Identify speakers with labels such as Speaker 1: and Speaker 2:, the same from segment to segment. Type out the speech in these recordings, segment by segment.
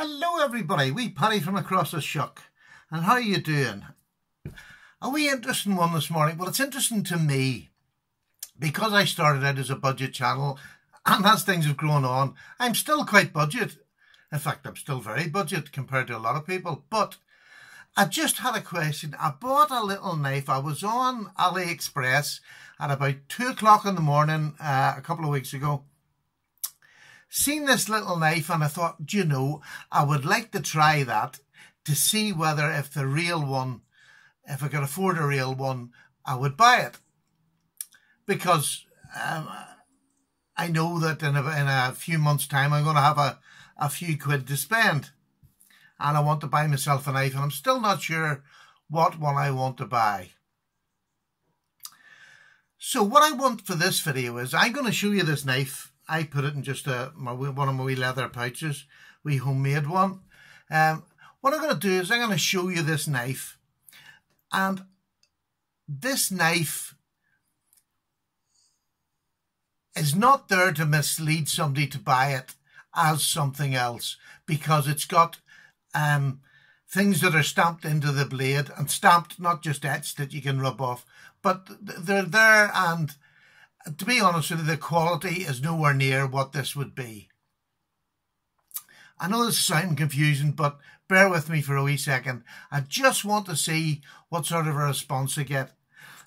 Speaker 1: Hello everybody, wee Paddy from across the shuck. And how are you doing? A wee interesting one this morning. Well, it's interesting to me because I started out as a budget channel, and as things have grown on, I'm still quite budget. In fact, I'm still very budget compared to a lot of people. But I just had a question. I bought a little knife. I was on AliExpress at about 2 o'clock in the morning a couple of weeks ago. Seen this little knife and I thought, do you know, I would like to try that to see whether if the real one, if I could afford a real one, I would buy it. Because I know that in a few months' time I'm going to have a few quid to spend. And I want to buy myself a knife and I'm still not sure what one I want to buy. So what I want for this video is I'm going to show you this knife. I put it in just one of my wee leather pouches, wee homemade one. What I'm going to do is I'm going to show you this knife. And this knife is not there to mislead somebody to buy it as something else, because it's got things that are stamped into the blade, and stamped, not just etched that you can rub off, but they're there, and to be honest with you, the quality is nowhere near what this would be. I know this is sounding confusing, but bear with me for a wee second. I just want to see what sort of a response I get.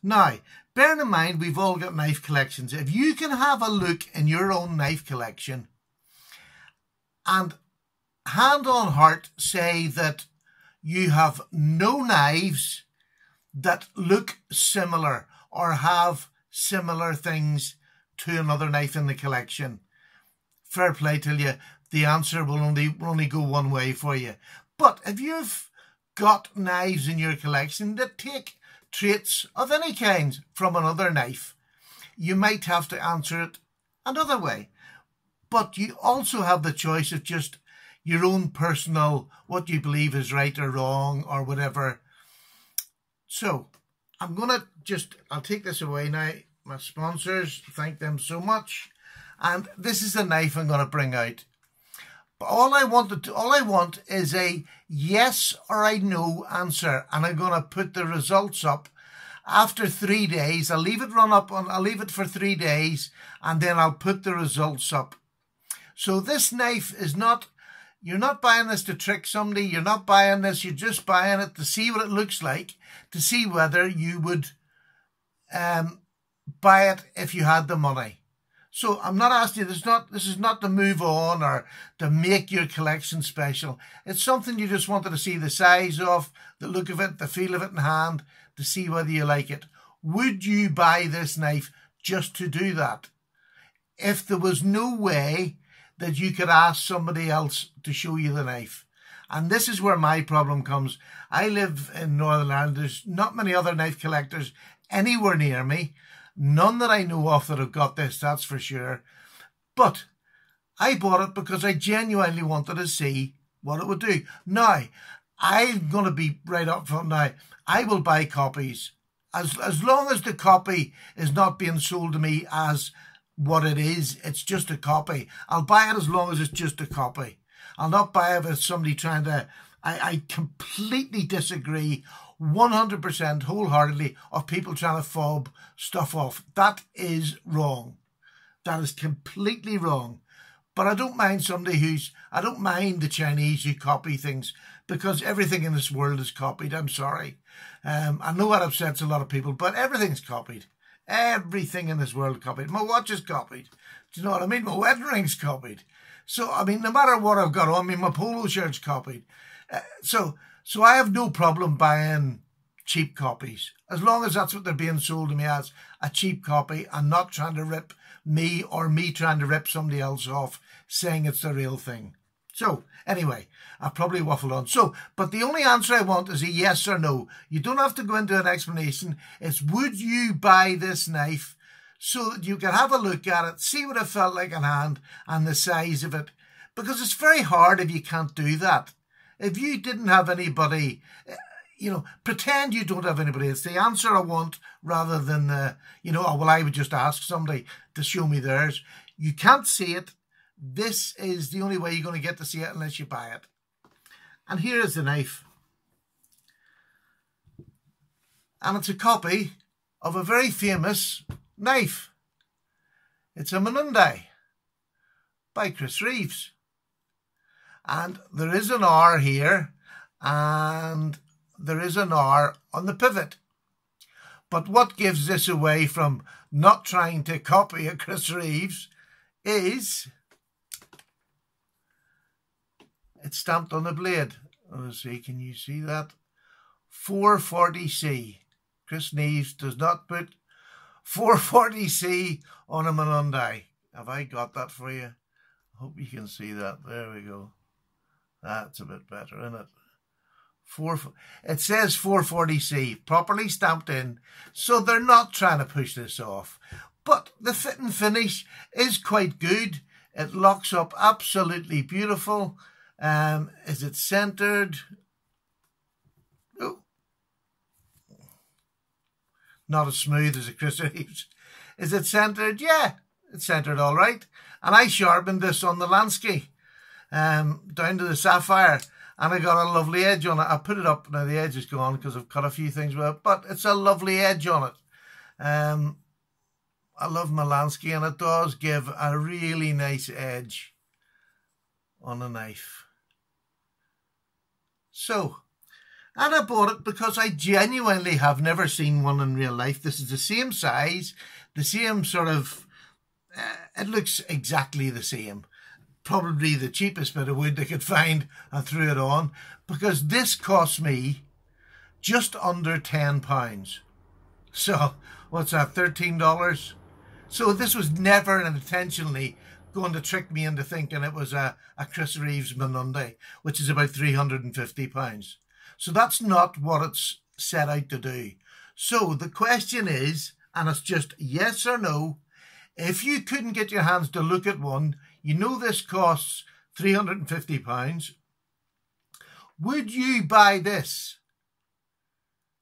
Speaker 1: Now, bearing in mind, we've all got knife collections. If you can have a look in your own knife collection and hand on heart say that you have no knives that look similar or have similar things to another knife in the collection, fair play to you. The answer will only go one way for you. But if you've got knives in your collection that take traits of any kind from another knife, you might have to answer it another way. But you also have the choice of just your own personal, what you believe is right or wrong or whatever. So I'm going to I'll take this away now. My sponsors, thank them so much. And this is the knife I'm going to bring out. But all I want is a yes or a no answer. And I'm going to put the results up after 3 days. I'll leave it for 3 days, and then I'll put the results up. So this knife is not, you're not buying this to trick somebody. You're not buying this. You're just buying it to see what it looks like, to see whether you would buy it if you had the money. So I'm not asking you, this is not to move on or to make your collection special. It's something you just wanted to see the size of, the look of it, the feel of it in hand, to see whether you like it. Would you buy this knife just to do that? If there was no way that you could ask somebody else to show you the knife. And this is where my problem comes. I live in Northern Ireland. There's not many other knife collectors anywhere near me. None that I know of that have got this, that's for sure. But I bought it because I genuinely wanted to see what it would do. Now, I'm going to be right up front now. I will buy copies. As long as the copy is not being sold to me as what it is, it's just a copy. I'll buy it as long as it's just a copy. I'll not buy it as somebody trying to... I completely disagree 100% wholeheartedly of people trying to fob stuff off. That is wrong. That is completely wrong. But I don't mind I don't mind the Chinese who copy things, because everything in this world is copied. I'm sorry. I know that upsets a lot of people, but everything's copied. Everything in this world copied. My watch is copied. Do you know what I mean? My wedding ring's copied. So, I mean, no matter what I've got on me, my polo shirt's copied. So I have no problem buying cheap copies, as long as that's what they're being sold to me as, a cheap copy, and not trying to rip me or me trying to rip somebody else off saying it's the real thing. So anyway, I've probably waffled on. So, but the only answer I want is a yes or no. You don't have to go into an explanation. It's would you buy this knife so that you can have a look at it, see what it felt like in hand and the size of it. Because it's very hard if you can't do that. If you didn't have anybody, you know, pretend you don't have anybody. It's the answer I want rather than, oh, well, I would just ask somebody to show me theirs. You can't see it. This is the only way you're going to get to see it unless you buy it. And here is the knife. And it's a copy of a very famous knife. It's a Menundee by Chris Reeves. And there is an R here, and there is an R on the pivot. But what gives this away from not trying to copy a Chris Reeves is it's stamped on the blade. Let's see, can you see that? 440C. Chris Reeves does not put 440C on a Menundee. Have I got that for you? I hope you can see that. There we go. That's a bit better, isn't it? It says 440C, properly stamped in, so they're not trying to push this off. But the fit and finish is quite good. It locks up absolutely beautiful. Is it centered? Oh. Not as smooth as a Chris Reeves. Is it centered? Yeah, it's centered all right. And I sharpened this on the Lansky, down to the sapphire, and I got a lovely edge on it. I put it up, now the edge is gone because I've cut a few things with it, but it's a lovely edge on it. I love my Lansky, and it does give a really nice edge on a knife. So, and I bought it because I genuinely have never seen one in real life. This is the same size, the same sort of, it looks exactly the same. Probably the cheapest bit of wood they could find, and threw it on, because this cost me just under £10. So, what's that, $13? So this was never intentionally going to trick me into thinking it was a Chris Reeves Menundee, which is about £350. So that's not what it's set out to do. So the question is, and it's just yes or no, if you couldn't get your hands to look at one, you know this costs £350, would you buy this?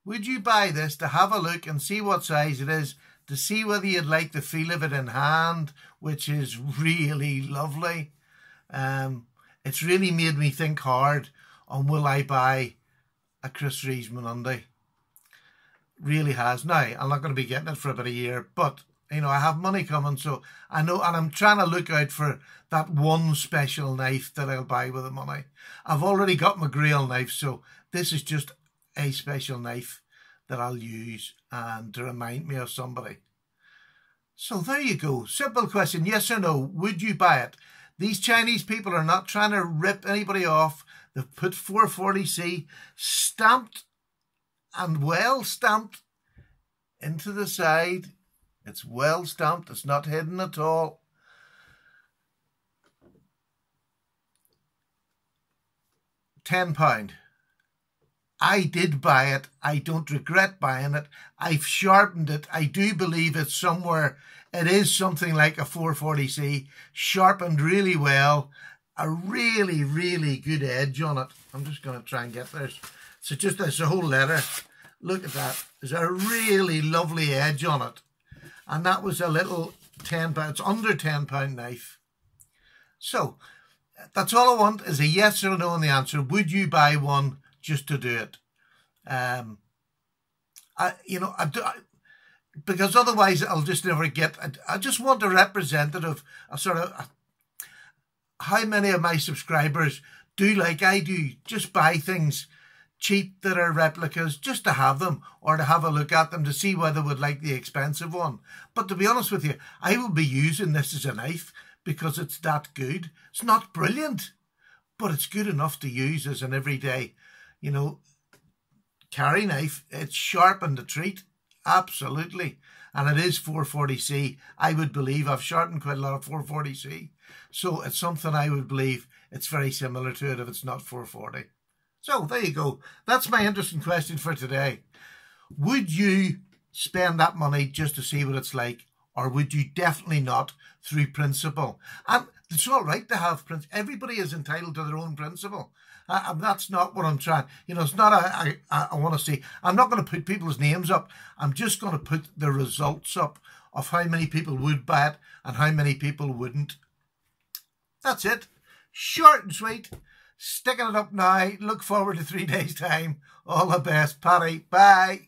Speaker 1: Would you buy this to have a look and see what size it is, to see whether you'd like the feel of it in hand, which is really lovely? It's really made me think hard on will I buy a Chris Reeves Menundee. Really has. Now, I'm not going to be getting it for about a year, but you know, I have money coming, so I know, and I'm trying to look out for that one special knife that I'll buy with the money. I've already got my Grail knife, so this is just a special knife that I'll use and to remind me of somebody. So there you go. Simple question, yes or no, would you buy it? These Chinese people are not trying to rip anybody off. They've put 440C stamped and well stamped into the side. It's well stamped. It's not hidden at all. £10. I did buy it. I don't regret buying it. I've sharpened it. I do believe it's somewhere. It is something like a 440C, sharpened really well. A really, really good edge on it. I'm just going to try and get there. So just there's a whole letter. Look at that. There's a really lovely edge on it. And that was a little £10, it's under £10 knife. So, that's all I want is a yes or no on the answer. Would you buy one just to do it? Because otherwise I'll just never get, I just want a representative, a sort of, how many of my subscribers do like I do, just buy things cheap that are replicas just to have them or to have a look at them to see whether they would like the expensive one. But to be honest with you, I will be using this as a knife because it's that good. It's not brilliant, but it's good enough to use as an everyday, you know, carry knife. It's sharp and a treat, absolutely. And it is 440C. I would believe I've sharpened quite a lot of 440C. So it's something I would believe it's very similar to it if it's not 440. So there you go. That's my interesting question for today. Would you spend that money just to see what it's like, or would you definitely not through principle? And it's all right to have principle. Everybody is entitled to their own principle. That's not what I'm trying. You know, it's not I want to see. I'm not going to put people's names up. I'm just going to put the results up of how many people would buy it and how many people wouldn't. That's it. Short and sweet. Sticking it up now. Look forward to 3 days' time. All the best, Paddy. Bye.